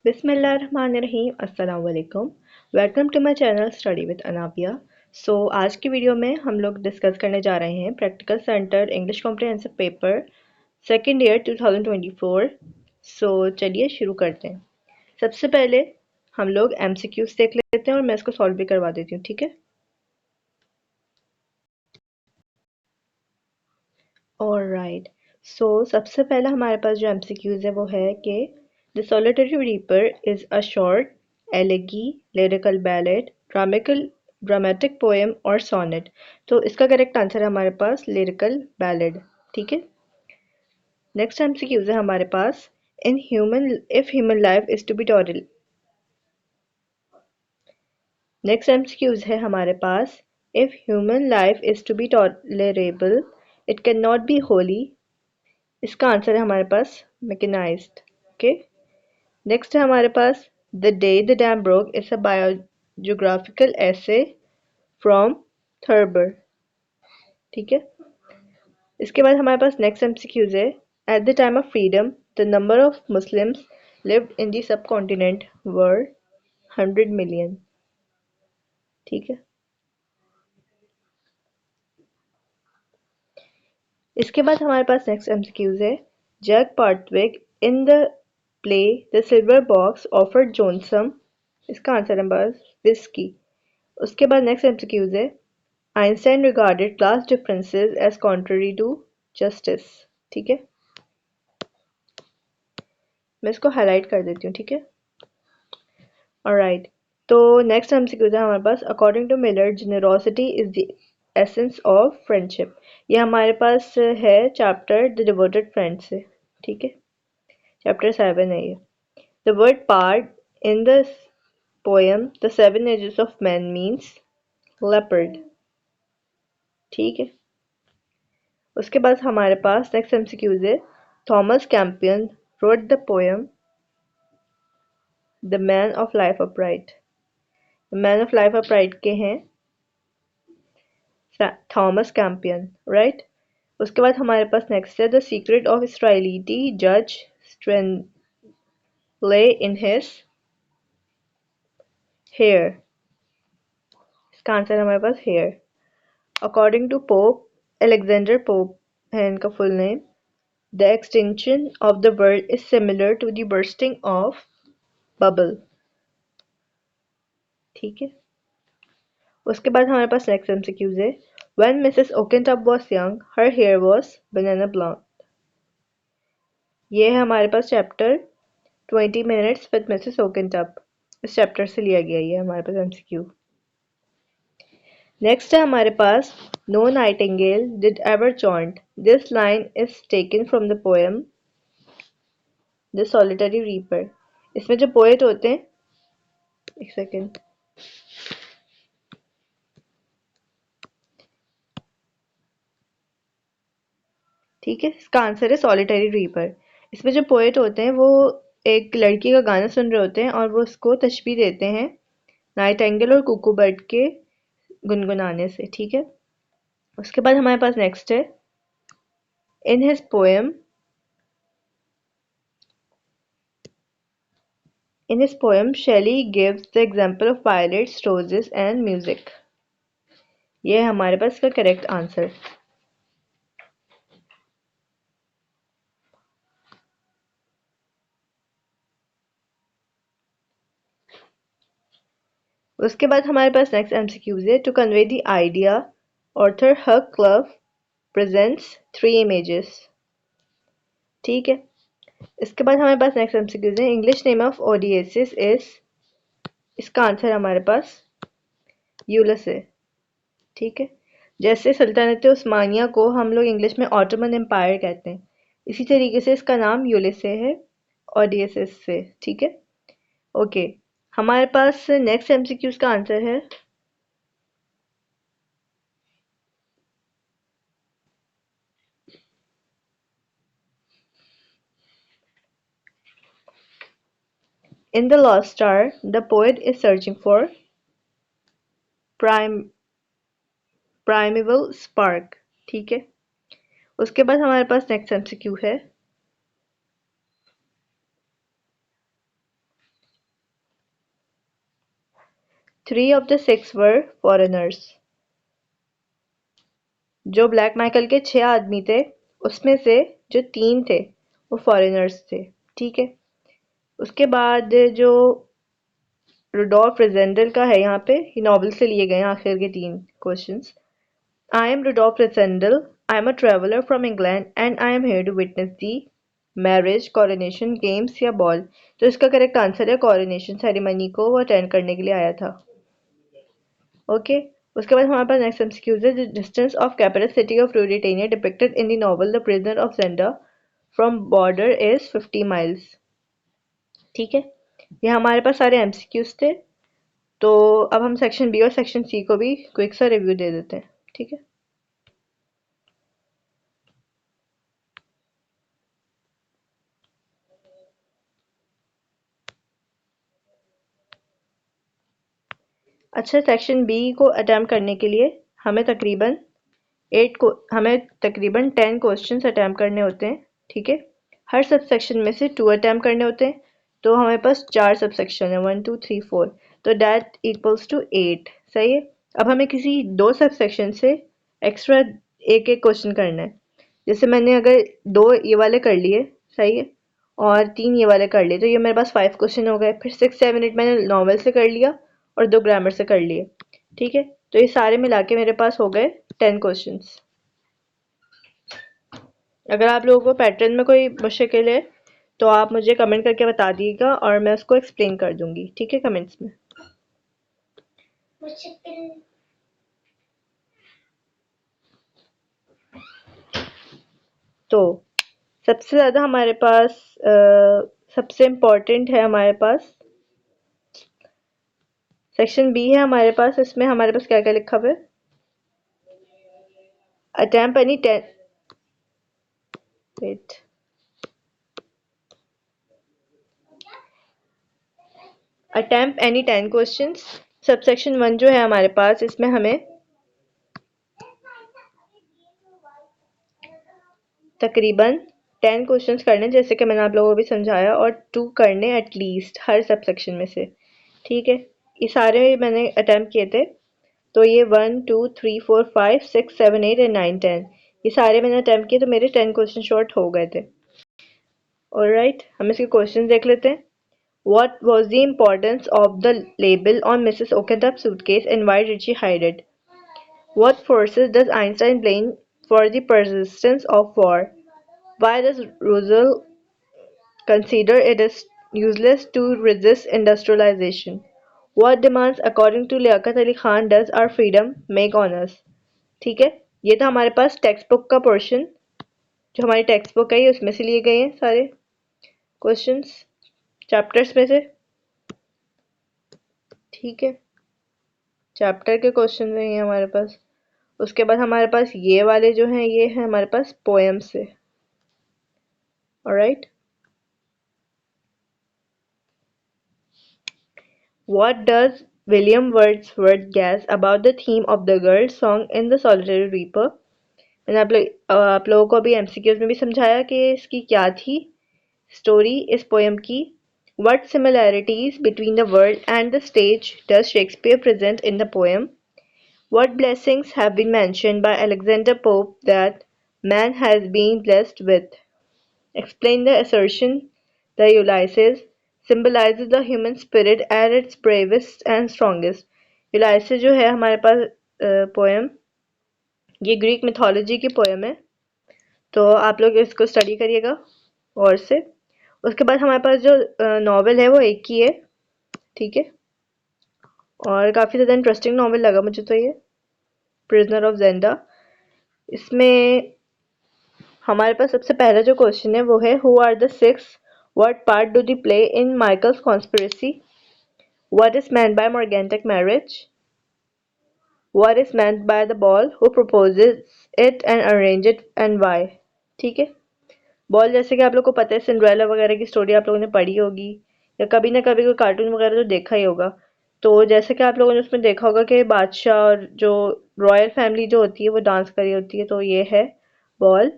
बिस्मिल्लाहिर्रहमानिर्रहीम अस्सलाम वालेकुम। Welcome to my channel study with Anabia. आज की वीडियो में हम लोग डिस्कस करने जा रहे हैं practical centre English comprehensive paper second year 2024। चलिए शुरू करते हैं। सबसे पहले हम लोग एमसीक्यूज देख लेते हैं और मैं इसको सॉल्व भी करवा देती हूँ, ठीक है। ऑलराइट, सबसे पहला हमारे पास जो एमसीक्यूज है वो है कि the solitary reaper is a short एलेगी, lyrical ballad, dramatic poem और सोनेट। तो इसका करेक्ट आंसर है हमारे पास लिरिकल बैलेड, ठीक है। नेक्स्ट एमसीक्यूज है हमारे पास in human if human life is to be tolerable. Next MCQs है हमारे पास if human life is to be tolerable it cannot be holy. इसका आंसर है हमारे पास मैकेनाइज्ड, ओके। नेक्स्ट है हमारे पास the day the dam broke is a biogeographical essay from Thurber, ठीक है। इसके बाद हमारे पास नेक्स्ट एमसीक्यूज है at the time of freedom the number of Muslims lived in the subcontinent were 100 million, ठीक है। इसके बाद हमारे पास नेक्स्ट एमसीक्यूज है Jack Barthwick in the play the silver box offered Jones some. इसका आंसर है बस विस्की। उसके बाद नेक्स्ट एमसीक्यूज है Einstein regarded class differences as contrary to justice, ठीक है। मैं इसको हाईलाइट कर देती हूँ, ठीक है। ऑलराइट, तो नेक्स्ट एमसीक्यूज है हमारे पास according to Miller generosity is the essence of friendship. ये हमारे पास है चैप्टर द डिवोटेड फ्रेंड से, ठीक है। चैप्टर 7 है ये। The word pard in the poem the seven ages of man means leopard, ठीक है। उसके बाद हमारे पास नेक्स्ट एमसीक्यूज है Thomas Campion wrote the poem the man of life upright. Man of life upright के हैं थॉमस कैंपियन, राइट। उसके बाद हमारे पास नेक्स्ट है द सीक्रेट ऑफ इसराइलिटी जज ले इन हिज हेयर। इसका आंसर है हमारे पास hair. According to Pope Alexander pope है इनका full name the extension of the world is similar to the bursting of bubble, ठीक है। उसके बाद हमारे पास नेक्स्ट एमसीक्यूज है when Mrs Oakentop was young her hair was banana blond. ये है हमारे पास chapter 20 minutes with Mrs Oakentop. इस चैप्टर से लिया गया ये हमारे पास एमसीक्यू। नेक्स्ट है हमारे पास no nightingale did ever chaunt. This line is taken from the poem the solitary reaper. इसमें जो पोएट होते हैं, एक सेकेंड, ठीक है। इसका आंसर है सॉलिटरी रीपर। इसमें जो पोएट होते हैं वो एक लड़की का गाना सुन रहे होते हैं और वो उसको तशबीह देते हैं नाइट एंगल और कुकू बर्ड के गुनगुनाने से, ठीक है। उसके बाद हमारे पास नेक्स्ट है in his poem Shelley gives the example of violets, roses and music। ये है हमारे पास इसका करेक्ट आंसर। उसके बाद हमारे पास नेक्स्ट एमसीक्यूज है to convey the idea Arthur Hugh Clough presents three images, ठीक है। इसके बाद हमारे पास नेक्स्ट एमसीक्यूज है English name of Odysseus is. इसका आंसर हमारे पास यूलिस, ठीक है। जैसे सल्तनत उस्मानिया को हम लोग इंग्लिश में ऑटोमन एम्पायर कहते हैं, इसी तरीके से इसका नाम यूलिस है ओडियसिस से, ठीक है। ओके, हमारे पास नेक्स्ट एमसीक्यूज का आंसर है in the lost star the poet is searching for prime primeval spark, ठीक है। उसके बाद हमारे पास नेक्स्ट एमसीक्यू है 3 of the 6 were foreigners. जो ब्लैक माइकल के 6 आदमी थे उसमें से जो 3 थे वो फॉरेनर्स थे, ठीक है। उसके बाद जो रुडोल्फ रेजेंडल का है यहाँ पे, ये नॉवल से लिए गए हैं आखिर के 3 questions. I am Rudolf Rassendyll, I am a traveller from England and I am here to witness the marriage, coronation, games या बॉल। तो इसका करेक्ट आंसर है कॉरोनेशन सेरेमनी को वो अटेंड करने के लिए आया था। ओके, उसके बाद हमारे पास नेक्स्ट एमसीक्यूज है। The distance of capital city of Ruritania depicted in the novel the prisoner of Zenda from border is 50 miles. ठीक है, ये हमारे पास सारे एमसीक्यूज थे। तो अब हम सेक्शन बी और सेक्शन सी को भी क्विक सा रिव्यू दे देते हैं, ठीक है। अच्छा, सेक्शन बी को अटैम्प्ट करने के लिए हमें तकरीबन 10 क्वेश्चंस अटैम्प्ट करने होते हैं, ठीक है। हर सब सेक्शन में से 2 अटैम्प्ट करने होते हैं, तो हमारे पास 4 सब सेक्शन है, 1 2 3 4, तो दैट इक्वल्स टू 8। सही है। अब हमें किसी 2 सब सेक्शन से एक्स्ट्रा एक एक क्वेश्चन करना है। जैसे मैंने अगर 2 ये वाले कर लिए, सही है, और 3 ये वाले कर लिए, तो ये मेरे पास 5 क्वेश्चन हो गए। फिर 6 7 8 मैंने नॉवल से कर लिया और 2 ग्रामर से कर लिए, ठीक है। तो ये सारे मिला के मेरे पास हो गए 10 क्वेश्चंस। अगर आप लोगों को पैटर्न में कोई मुश्किल है तो आप मुझे कमेंट करके बता दीजिएगा और मैं उसको एक्सप्लेन कर दूंगी, ठीक है, कमेंट्स में। तो सबसे ज़्यादा हमारे पास सबसे इम्पोर्टेंट है हमारे पास सेक्शन बी है हमारे पास। इसमें हमारे पास क्या क्या लिखा हुआ है? Attempt any 10 wait attempt any 10 questions. Subsection 1 जो है हमारे पास, इसमें हमें तकरीबन 10 क्वेश्चंस करने, जैसे कि मैंने आप लोगों को भी समझाया, और 2 करने एटलीस्ट हर सबसेक्शन में से, ठीक है। ये सारे मैंने अटैम्प्ट किए थे। तो ये 1 2 3 4 5 6 7 8 एंड 9 10, ये सारे मैंने अटैम्प्ट किए, तो मेरे 10 क्वेश्चन शॉर्ट हो गए थे। ऑलराइट, हम इसके क्वेश्चन देख लेते हैं। What was the importance of the label on Mrs. Okendup's suitcase and why did she hide it? What forces does Einstein blame for the persistence of war? Why does Russell consider it as useless to resist industrialization? What demands according to Liaquat Ali Khan does our freedom make on us? ठीक है, ये था हमारे पास text book का portion. जो हमारी text book है उसमें से लिए गए हैं सारे क्वेश्चंस चैप्टर्स में से, ठीक है। चैप्टर के क्वेश्चन हैं ये हमारे पास। उसके बाद हमारे पास ये वाले जो हैं ये है हमारे पास पोएम से। Alright, what does William Wordsworth gas about the theme of the girl song in the solitary reaper? मैंने आप लोगों को अभी एमसीक्यूज में भी समझाया कि इसकी क्या थी स्टोरी इस पोएम की। What similarities between the world and the stage does Shakespeare present in the poem? What blessings have been mentioned by Alexander Pope that man has been blessed with? Explain the assertion that Ulysses symbolizes the human spirit at its bravest and strongest. Ulysses जो है हमारे पास poem, ये Greek mythology की poem है, तो आप लोग इसको स्टडी करिएगा और से। उसके बाद हमारे पास जो नॉवेल है वो एक ही है, ठीक है, और काफ़ी ज़्यादा इंटरेस्टिंग नॉवेल लगा मुझे तो ये, प्रिजनर ऑफ जेंडा। इसमें हमारे पास सबसे पहला जो क्वेश्चन है वो है who are the six, what part do they play in Michael's conspiracy, what is meant by morgantic marriage, what is meant by the ball, who proposes it and arrange it and why। ठीक है, ball जैसे कि आप लोग को पता है Cinderella वगैरह की स्टोरी आप लोगों ने पढ़ी होगी या कभी ना कभी कोई कार्टून वगैरह तो देखा ही होगा। तो जैसे कि आप लोगों ने उसमें देखा होगा कि बादशाह और जो रॉयल फैमिली जो होती है वो डांस करी होती है, तो ये है ball.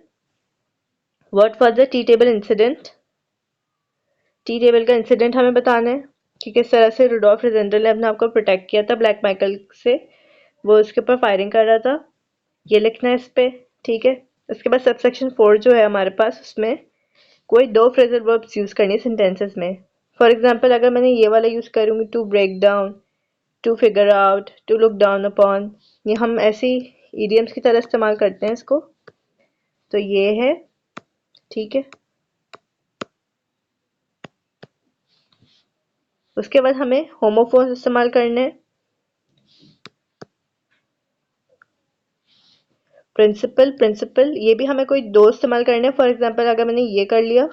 What was the tea table incident? Tea table का इंसिडेंट हमें बताना है। कि किस तरह से रुडोल्फ रेजेंडल ने अपने आप को प्रोटेक्ट किया था ब्लैक माइकल से, वो उसके ऊपर फायरिंग कर रहा था, ये लिखना है इस पे। ठीक है। उसके बाद सबसेक्शन 4 जो है हमारे पास, उसमें कोई दो फ्रेजल वर्ब्स यूज करनी है सेंटेंसेस में। फॉर एग्जांपल अगर मैंने ये वाला यूज करूंगी, to break down, to figure out, to look down upon, ये हम ऐसी इडियम्स की तरह इस्तेमाल करते हैं इसको। तो ये है। ठीक है। उसके बाद हमें होमोफोन्स इस्तेमाल करने हैं। प्रिंसिपल, प्रिंसिपल, ये भी हमें कोई दो इस्तेमाल करने हैं। फॉर एग्जांपल अगर मैंने ये कर लिया,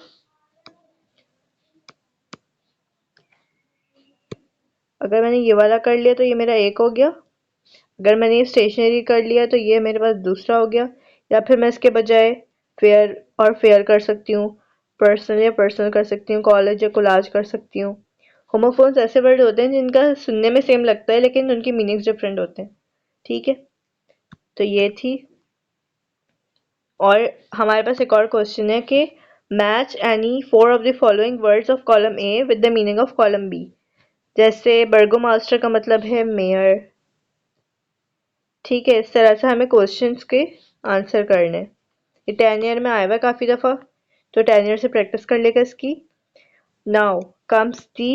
अगर मैंने ये वाला कर लिया तो ये मेरा एक हो गया। अगर मैंने ये स्टेशनरी कर लिया तो ये मेरे पास दूसरा हो गया। या फिर मैं इसके बजाय फेयर और फेयर कर सकती हूँ, पर्सनल या पर्सनल कर सकती हूँ, कॉलेज या कोलाज कर सकती हूँ। होमोफोन्स ऐसे वर्ड होते हैं जिनका सुनने में सेम लगता है लेकिन उनकी मीनिंग्स डिफरेंट होते हैं। ठीक है। तो ये थी। और हमारे पास एक और क्वेश्चन है कि match any four of the following words of column A with the meaning of column B. जैसे बर्गो मास्टर का मतलब है मेयर। ठीक है। इस तरह से हमें क्वेश्चंस के आंसर करने हैं। ये 10 ईयर में आया हुआ है काफ़ी दफ़ा, तो 10 ईयर से प्रैक्टिस कर लेगा इसकी। Now comes the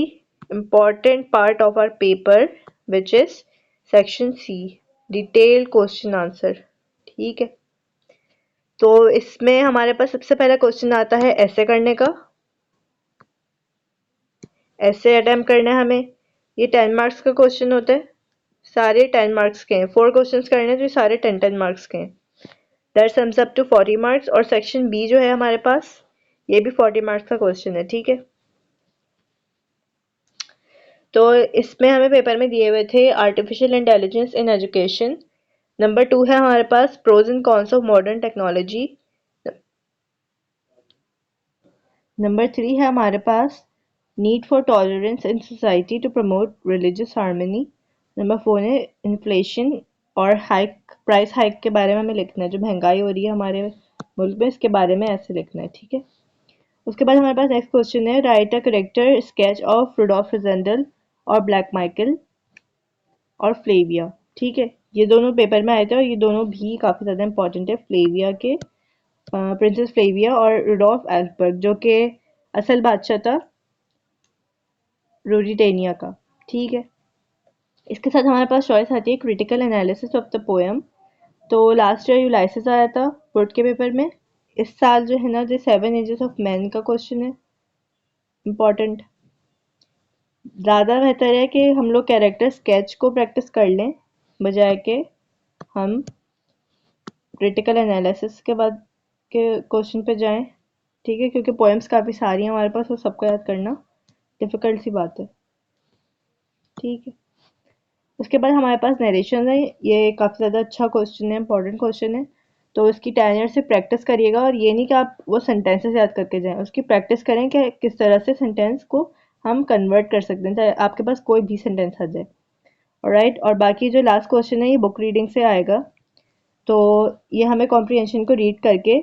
important part of our paper which is section C, detailed question answer. ठीक है। तो इसमें हमारे पास सबसे पहला क्वेश्चन आता है ऐसे करने का। ऐसे अटेम्प्ट करना है हमें। ये 10 मार्क्स का क्वेश्चन होता है। सारे 10 मार्क्स के हैं। 4 क्वेश्चंस करने हैं तो ये सारे 10 मार्क्स के हैं। That sums up to 40 marks. और सेक्शन बी जो है हमारे पास, ये भी 40 मार्क्स का क्वेश्चन है। ठीक है। तो इसमें हमें पेपर में दिए हुए थे artificial intelligence in education. Number 2 है हमारे पास pros and cons of modern technology. Number 3 है हमारे पास need for tolerance in society to promote religious harmony. Number 4 है इन्फ्लेशन और हाइक, प्राइस हाइक के बारे में हमें लिखना है। जो महंगाई हो रही है हमारे मुल्क में, इसके बारे में ऐसे लिखना है। ठीक है। उसके बाद हमारे पास नेक्स्ट क्वेश्चन है write a character sketch of Rudolf Rassendyll और ब्लैक माइकल और फ्लेविया। ठीक है। ये दोनों पेपर में आए थे और ये दोनों भी काफ़ी ज़्यादा इंपॉर्टेंट है। फ्लेविया के प्रिंसेस फ्लेविया और रुडोल्फ एल्सबर्ग, जो कि असल बादशाह था रूरिटेनिया का। ठीक है। इसके साथ हमारे पास चॉइस आती है critical analysis of the poem. तो लास्ट ईयर यूलाइसिस आया था बोर्ड के पेपर में। इस साल जो है ना, जो 7 एजेस ऑफ मैन का क्वेश्चन है इम्पॉर्टेंट। ज़्यादा बेहतर है कि हम लोग कैरेक्टर स्केच को प्रैक्टिस कर लें बजाय के हम क्रिटिकल एनालिसिस के बाद के क्वेश्चन पे जाएं। ठीक है। क्योंकि पोएम्स काफ़ी सारी हैं हमारे पास, वो सबको याद करना डिफ़िकल्ट सी बात है। ठीक है। उसके बाद हमारे पास नरेशन है। ये काफ़ी ज़्यादा अच्छा क्वेश्चन है, इंपॉर्टेंट क्वेश्चन है। तो इसकी 10 ईयर से प्रैक्टिस करिएगा। और ये नहीं कि आप वो सेंटेंसेस याद करके जाएं, उसकी प्रैक्टिस करें कि किस तरह से सेंटेंस को हम कन्वर्ट कर सकते हैं, चाहे आपके पास कोई भी सेंटेंस आ जाए। ऑलराइट। और बाकी जो लास्ट क्वेश्चन है ये बुक रीडिंग से आएगा। तो ये हमें कॉम्प्रिहेंशन को रीड करके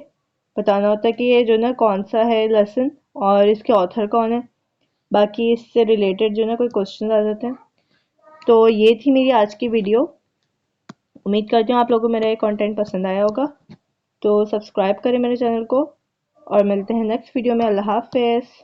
बताना होता है कि ये जो ना कौन सा है लेसन और इसके ऑथर कौन है। बाकी इससे रिलेटेड जो ना कोई क्वेश्चन आ जाते हैं। तो ये थी मेरी आज की वीडियो। उम्मीद करती हूँ आप लोगों को मेरा ये कंटेंट पसंद आया होगा। तो सब्सक्राइब करें मेरे चैनल को और मिलते हैं नेक्स्ट वीडियो में। अल्लाह हाफिज़।